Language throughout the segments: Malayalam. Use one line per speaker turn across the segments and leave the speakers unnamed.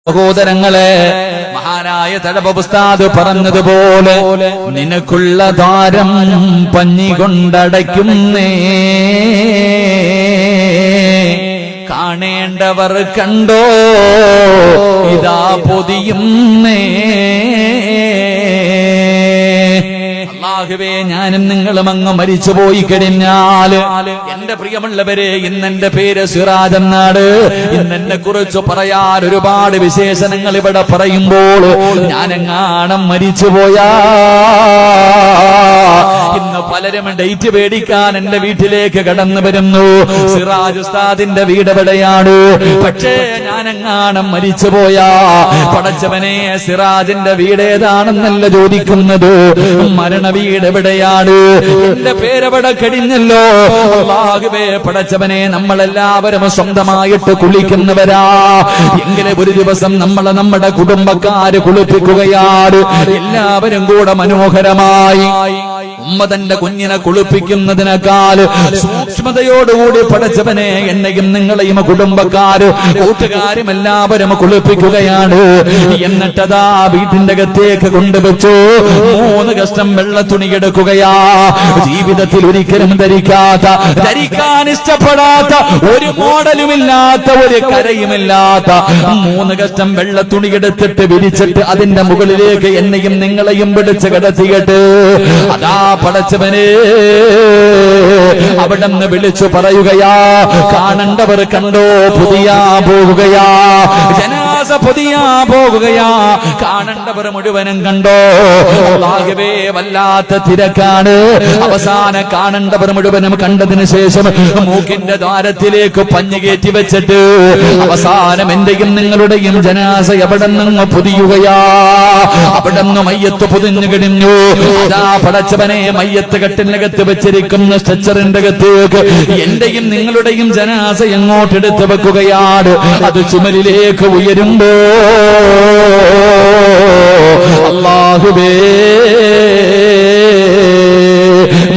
സഹോദരങ്ങളെ, മഹാനായ തഴവ ഉസ്താദ് പറഞ്ഞതുപോലെ നിനക്കുള്ള ദ്വാരം പഞ്ഞി കൊണ്ടടയ്ക്കുന്നേ, കാണേണ്ടവർ കണ്ടോ ഇതാ പൊതിയുന്നേ. അല്ലാഹുവേ, ഞാനും നിങ്ങളും അങ്ങ് മരിച്ചുപോയി കഴിഞ്ഞാൽ എന്റെ പ്രിയമുള്ളവരെ, ഇന്നെന്റെ പേര് സിറാജ് എന്നാണ്. ഇന്നെന്നെ കുറിച്ച് പറയാൻ ഒരുപാട് വിശേഷണങ്ങൾ ഇവിടെ പറയുമ്പോൾ ഞാനെങ്ങാണം മരിച്ചുപോയാ ഇന്ന് പലരും ഡേറ്റ് പേടിക്കാൻ എന്റെ വീട്ടിലേക്ക് കടന്നു വരുന്നു. സിറാജ് ഉസ്താദിന്റെ വീട് എവിടെയാണ്? പക്ഷേ ഞാനെങ്ങാണം മരിച്ചുപോയാ പടച്ചവനെ, സിറാജിന്റെ വീട് ഏതാണെന്നല്ല ചോദിക്കുന്നത്, മരണ വീട് എവിടെയാണ്? എന്റെ പേരെവിടെ കഴിഞ്ഞല്ലോ. അല്ലാഹുവേ പടച്ചവനെ, നമ്മളെല്ലാവരും സ്വന്തമായിട്ട് കുളിക്കുന്നവരാ. എങ്കിലും ഒരു ദിവസം നമ്മുടെ കുടുംബക്കാര് കുളിപ്പിക്കുകയാണ്. എല്ലാവരും കൂടെ മനോഹരമായി ഉമ്മ തന്റെ കുഞ്ഞിനെ കുളിപ്പിക്കുന്നതിനേക്കാൾ സൂക്ഷ്മതയോടുകൂടി പടച്ചവനെ എന്നെയും നിങ്ങളെയും കുടുംബക്കാര് കൂട്ടുകാരും എല്ലാവരും കുളിപ്പിക്കുകയാണ്. എന്നിട്ടതാ വീട്ടിന്റെ അകത്തേക്ക് കൊണ്ടുവച്ചു 3 കഷ്ടം വെള്ള തുണി എടുക്കുകയാ. ജീവിതത്തിൽ ഒരിക്കലും ധരിക്കാൻ ഇഷ്ടപ്പെടാത്ത, ഒരു മോഡലുമില്ലാത്ത, ഒരു കരയുമില്ലാത്ത 3 കഷ്ടം വെള്ള തുണി എടുത്തിട്ട് വിരിച്ചിട്ട് അതിന്റെ മുകളിലേക്ക് എന്നെയും നിങ്ങളെയും പിടിച്ച് കിടത്തിയിട്ട് അതാ പടച്ചവനെ അവിടെന്ന് വിളിച്ചു പറയുകയാ, കാണണ്ടവർ കണ്ടോ പൊതിയാ പോകുകയാ, ജനാസ പൊതിയാ പോകുകയാ, കാണണ്ടവർ മുഴുവനും കണ്ടോ. അല്ലാഹുവേ, വല്ലാത്ത തിരക്കാണ്. അവസാനം കാണണ്ടവർ മുഴുവനും കണ്ടതിന് ശേഷം മൂക്കിന്റെ ദ്വാരത്തിലേക്ക് പഞ്ഞു കയറ്റി വെച്ചിട്ട് അവസാനം എന്റെയും നിങ്ങളുടെയും ജനാസ എവിടെ നിന്ന് പൊതിയുകയാ. അവിടെ നിന്ന് മയ്യത്ത് പൊതിഞ്ഞു കഴിഞ്ഞു. അതാ പടച്ചവനെ, മയ്യത്ത് കെട്ടിനകത്ത് വെച്ചിരിക്കുന്ന സ്ട്രെച്ചറിന്റെ അകത്തേക്ക് എന്റെയും നിങ്ങളുടെയും ജനാസ എങ്ങോട്ടെടുത്ത് വെക്കുകയാണ്. അത് ചുമലിലേക്ക് ഉയരുമ്പോ അല്ലാഹുവേ,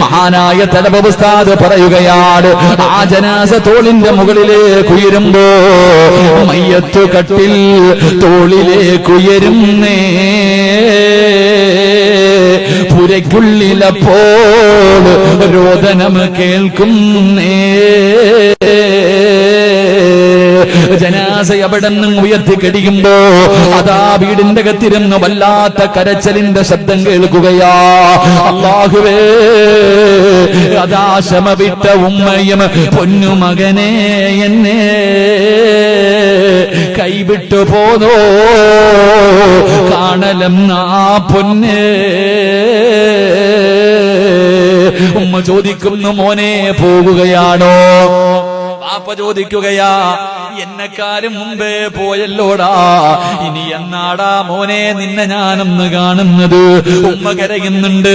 മഹാനായ തഴവ ഉസ്താദ് പറയുകയാണ്, ആ ജനാസ തോളിന്റെ മുകളിലേക്ക് ഉയരുമ്പോ മയ്യത്തു കട്ടിൽ തോളിലേക്ക് ഉയരുന്നേ. പുരയ്ക്കുള്ളിലപ്പോൾ രോദനം കേൾക്കുന്നേ. ജനാസ എവിടെ നിന്നും ഉയർത്തി കഴിയുമ്പോ അതാ വീടിന്റെ അകത്തിരുന്ന് വല്ലാത്ത കരച്ചലിന്റെ ശബ്ദം കേൾക്കുകയാ. അല്ലാഹുവേ, അതാ ശമ വിട്ട ഉമ്മയും പൊന്നുമകനെ എന്നെ കൈവിട്ടു പോന്നോ, കാണലം ആ പൊന്നെ. ഉമ്മ ചോദിക്കുന്നു, മോനെ പോകുകയാണോ? വാപ്പ ചോദിക്കുകയാ, എന്നെക്കാരും മുമ്പേ പോയല്ലോടാ, ഇനി എന്നാടാ മോനെ നിന്നെ ഞാനൊന്ന് കാണുന്നത്? ഉമ്മ കരയുന്നുണ്ട്,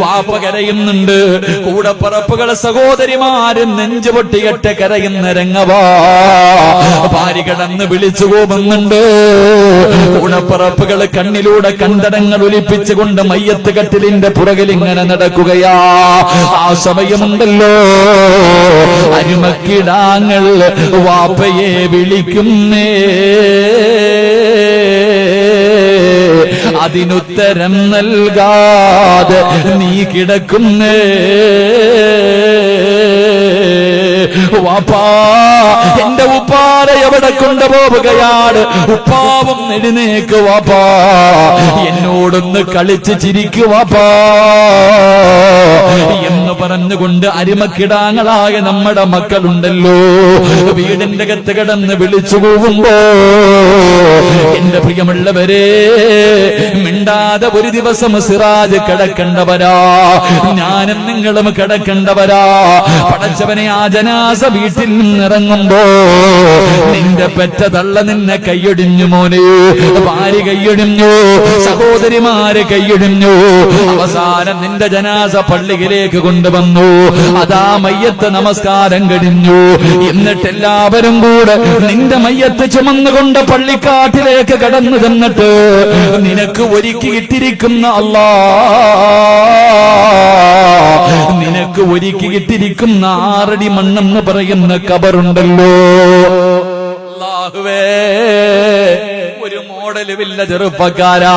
വാപ്പ കരയുന്നുണ്ട്, കൂടപ്പറപ്പുകൾ സഹോദരിമാരും നെഞ്ചുപൊട്ടികെട്ട് കരയുന്ന രംഗവാ. ഭാര്യ കിടന്ന് വിളിച്ചു പോകുന്നുണ്ട്. കൂടപ്പറപ്പുകൾ കണ്ണിലൂടെ കണ്ടടങ്ങൾ ഒലിപ്പിച്ചുകൊണ്ട് മയ്യത്ത് കട്ടിലിന്റെ പുറകിൽ ഇങ്ങനെ നടക്കുകയാ. ആ സമയമുണ്ടല്ലോ, അരുമക്കിടാങ്ങൾ വാപ്പയെ വിളിക്കുന്നേ. അതിനുത്തരം നൽകാതെ നീ കിടക്കുന്നേ. വാപ്പാ, എന്റെ ഉപ്പാല എവിടെ കൊണ്ടുപോവുകയാണ്? ഉപ്പാവും എഴുന്നേക്ക് വാപ്പാ, എന്നോടൊന്ന് കളിച്ച് ചിരിക്കു വാപ്പാ എന്ന് പറഞ്ഞുകൊണ്ട് അരിമക്കിടാങ്ങളായ നമ്മുടെ മക്കളുണ്ടല്ലോ, വീടിന്റെ അകത്ത് കിടന്ന് വിളിച്ചു പോകുമ്പോ എന്റെ പ്രിയമുള്ളവരെ, മിണ്ടാതെ ഒരു ദിവസം സിറാജ് കിടക്കേണ്ടവരാ, ഞാനും നിങ്ങളും കിടക്കേണ്ടവരാ. പടച്ചവനെ, ആ ജനാസ വീട്ടിൽ നിന്നിറങ്ങുമ്പോ നിന്റെ പെറ്റ തള്ള നിന്നെ കൈയൊടിഞ്ഞു മോനെ, ഭാര്യ കൈയൊടിഞ്ഞു, സഹോദരിമാര് കൈയൊടിഞ്ഞു. അവസാനം നിന്റെ ജനാസ പള്ളിയിലേക്ക് കൊണ്ടുവന്നു. അതാ മയ്യത്ത് നമസ്കാരം കഴിഞ്ഞു. എന്നിട്ട് എല്ലാവരും കൂടെ നിന്റെ മയ്യത്ത് ചുമന്നുകൊണ്ട് പള്ളിക്കാട്ടിലേക്ക് കടന്നു ചെന്നിട്ട് നിനക്ക് ഒരുക്കിയിട്ടിരിക്കുന്ന നിനക്ക് ഒരുക്കിയിട്ടിരിക്കുന്ന 6 അടി മണ്ണെന്ന് പറയുന്ന കബറുണ്ടല്ലോ, അല്ലാഹുവേ, ഒരു മോഡലുമില്ല ചെറുപ്പക്കാരാ.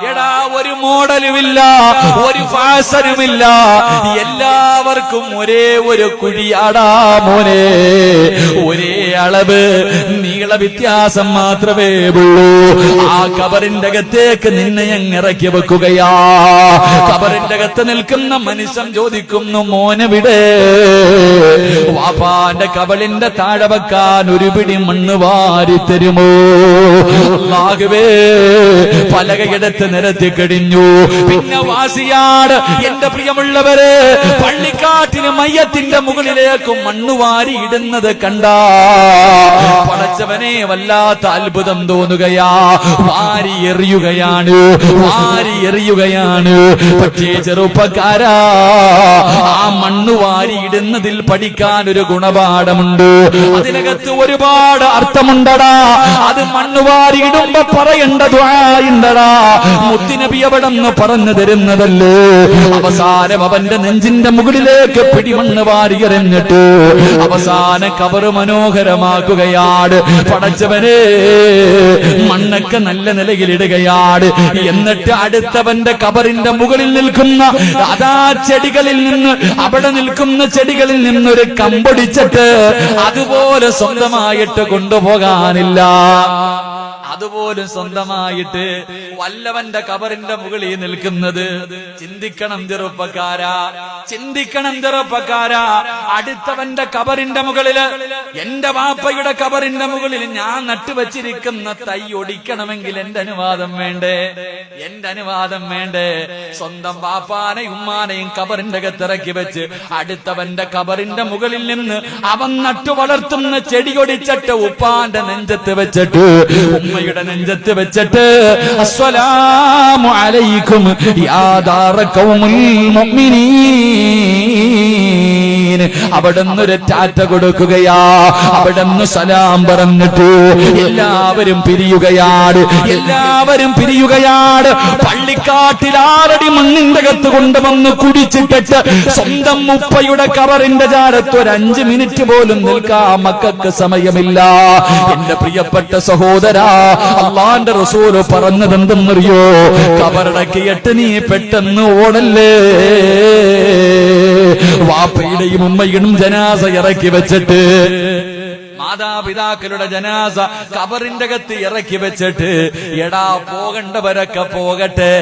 എടാ ഒരു മോഡലുമില്ല, ഒരു ഫാഷനുമില്ല, എല്ലാവർക്കും ഒരേ ഒരു കുഴിയാടാ മോനെ. ഒരേ അളവ് നീള വ്യത്യാസം മാത്രമേ ഉള്ളൂ. ആ കബറിന്റെ അകത്തേക്ക് നിന്നെ അങ്ങ് ഇറക്കി വെക്കുകയാ. കബറിന്റെ അകത്ത് നിൽക്കുന്ന മനുഷ്യൻ ചോദിക്കുന്നു, മോനെവിടെ? വാപ്പാന്റെ കബളിന്റെ താഴെ വെക്കാൻ ഒരു പിടി മണ്ണ് വാരി തരുമോ? അല്ലാഹുവേ, പലകയെടുത്ത് നിരത്തി കഴിഞ്ഞു. പിന്നെ വാസിയാട് എന്റെ പ്രിയമുള്ളവരെ, പള്ളിക്കാട്ടിന് മയ്യത്തിന്റെ മുകളിലേക്ക് മണ്ണ് വാരി ഇടുന്നത് കണ്ടാ പടച്ചവനെ വല്ലാത്ത അത്ഭുതം തോന്നുകയാ. വാരി എറിയുകയാണ്, വാരി എറിയുകയാണ്. പക്ഷേ ചെറുപ്പക്കാരാ, ആ മണ്ണ് വാരി ഇടുന്നതിൽ പഠിക്കാൻ ഒരു ഗുണപാഠമുണ്ട്. അതിനകത്ത് ഒരുപാട് അർത്ഥമുണ്ടടാ. അത് മണ്ണ് വാരി ഇടുമ്പോ പറയേണ്ട ദുആയുണ്ടടാ. മുത്തുനബി അവിടെ നിന്ന് പറഞ്ഞു തരുന്നതല്ലേ. അവസാനം അവന്റെ നെഞ്ചിന്റെ മുകളിലേക്ക് പിടിമണ്ണ് വാരി എറിഞ്ഞിട്ട് അവസാന കബറ് മനോഹരമാക്കുകയാണ്. പടച്ചവനെ, മണ്ണൊക്കെ നല്ല നിലയിലിടുകയാണ്. എന്നിട്ട് അടുത്തവന്റെ കബറിന്റെ മുകളിൽ നിൽക്കുന്ന അതാ ചെടികളിൽ നിന്ന്, അവിടെ നിൽക്കുന്ന ചെടികളിൽ നിന്നൊരു കമ്പൊടിച്ചിട്ട് അതുപോലെ സ്വന്തമായിട്ട് കൊണ്ടുപോകാനില്ല. അതുപോലും സ്വന്തമായിട്ട് വല്ലവന്റെ കബറിന്റെ മുകളിൽ നിൽക്കുന്നത്. ചിന്തിക്കണം ചെറുപ്പക്കാരാ, ചിന്തിക്കണം ചെറുപ്പക്കാരാ. അടുത്തവന്റെ കബറിന്റെ മുകളില്, എന്റെ വാപ്പയുടെ കബറിന്റെ മുകളിൽ ഞാൻ നട്ടുവച്ചിരിക്കുന്ന തൈ ഒടിക്കണമെങ്കിൽ എന്റെ അനുവാദം വേണ്ടേ? എന്റെ അനുവാദം വേണ്ടേ? സ്വന്തം വാപ്പാനെയും ഉമ്മാനെയും കബറിന്റെ അകത്തിറക്കി വെച്ച് അടുത്തവന്റെ കബറിന്റെ മുകളിൽ നിന്ന് അവൻ നട്ടു വളർത്തുന്ന ചെടി ഒടിച്ചിട്ട് ഉപ്പാന്റെ നെഞ്ചത്ത് വെച്ചിട്ട് ഉമ്മയുടെ നെഞ്ചത്ത് വെച്ചിട്ട് അസ്സലാമു അലൈക്കും യാ ദാറ ഖൗമുൽ മുഅ്മിനീൻ, അവിടുന്ന് ഒരു ടാറ്റ കൊടുക്കുകയാ. അവിടുന്ന് സലാം പറഞ്ഞിട്ട് എല്ലാവരും പിരിയുകയാണ്, എല്ലാവരും പിരിയുകയാണ്. പള്ളിക്കാട്ടിൽ ആറടി മണ്ണിന്റെ അകത്ത് കൊണ്ടുവന്ന് കുടിച്ചിട്ടിട്ട് സ്വന്തം ഉപ്പയുടെ കബറിന്റെ ചാരത്ത് ഒരു 5 മിനിറ്റ് പോലും നിൽക്കാൻ മക്കൾക്ക് സമയമില്ല. എന്റെ പ്രിയപ്പെട്ട സഹോദരാ, അള്ളാന്റെ റസൂല് പറഞ്ഞതെന്തെന്നറിയോ? കബറടക്കിയിട്ട് നീ പെട്ടെന്ന് ഓടല്ലേ. വാപ്പയുടെയും ഉമ്മയുടെയും ജനാസ ഇറക്കി വെച്ചിട്ട്, മാതാപിതാക്കളുടെ ജനാസ കബറിന്റെ അകത്ത് ഇറക്കി വെച്ചിട്ട്, എടാ പോകേണ്ടവരൊക്കെ പോകട്ടെ,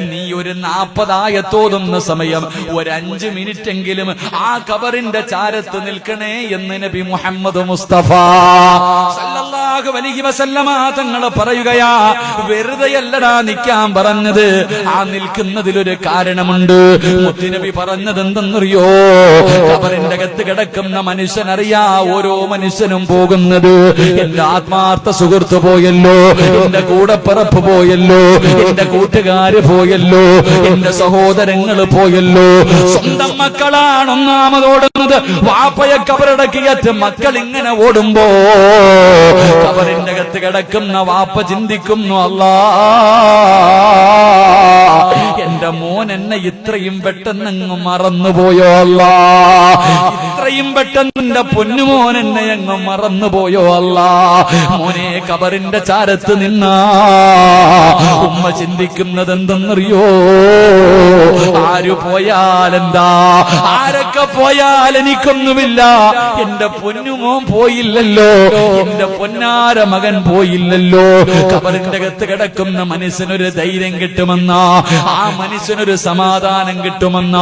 നീ ഒരു 40 ആയത്തോതുന്ന സമയം ഒരു 5 മിനിറ്റെങ്കിലും ആ കബറിന്റെ ചാരത്ത് നിൽക്കണേ എന്ന് നബി മുഹമ്മദ് മുസ്തഫ സല്ലല്ലാഹു അലൈഹി വസല്ലമ തങ്ങൾ പറയുകയാ. വെറുതെയല്ലടാ നിൽക്കാൻ പറഞ്ഞത്, ആ നിൽക്കുന്നതിലൊരു കാരണമുണ്ട്. മുത്തുനബി പറഞ്ഞത് എന്തെന്നറിയോ? കബറിന്റെ അകത്ത് കിടക്കുന്ന മനുഷ്യനറിയാ ഓരോ മനുഷ്യനും പോകുന്നത്. എന്റെ ആത്മാർത്ഥ സുഹൃത്ത് പോയല്ലോ, എന്റെ കൂടപ്പിറപ്പ് പോയല്ലോ, എന്റെ കൂട്ടുകാര് പോയല്ലോ, എന്റെ സഹോദരങ്ങള് പോയല്ലോ. സ്വന്തം മക്കളാണ് ഒന്നാമത് ഓടുന്നത്. വാപ്പയെ കബറടക്കിയിട്ട് മക്കൾ ഇങ്ങനെ ഓടുമ്പോ കബറിന്റെ അകത്ത് കിടക്കുന്ന വാപ്പ ചിന്തിക്കുന്നു, അല്ലാ, എന്റെ മോൻ എന്നെ ഇത്രയും പെട്ടെന്ന് മറന്നുപോയോ അല്ലാ, ഇത്രയും പെട്ടെന്ന് എന്റെ പൊന്നുമോൻ എന്നെ അങ്ങ് മറന്നുപോയോ അല്ലാ. മോനെ കബറിന്റെ ചാരത്ത് നിന്ന ഉമ്മ ചിന്തിക്കുന്നത് എന്തെന്നറിയോ? ആര് പോയാലെന്താ, ആരൊക്കെ പോയാൽ എനിക്കൊന്നുമില്ല, എന്റെ പൊന്നുമോൻ പോയില്ലല്ലോ, എന്റെ പൊന്നാര മകൻ പോയില്ലല്ലോ. കബറിന്റെ അകത്ത് കിടക്കുന്ന മനുഷ്യനൊരു ധൈര്യം കിട്ടുമെന്ന, ആ മനുഷ്യനൊരു സമാധാനം കിട്ടുമെന്ന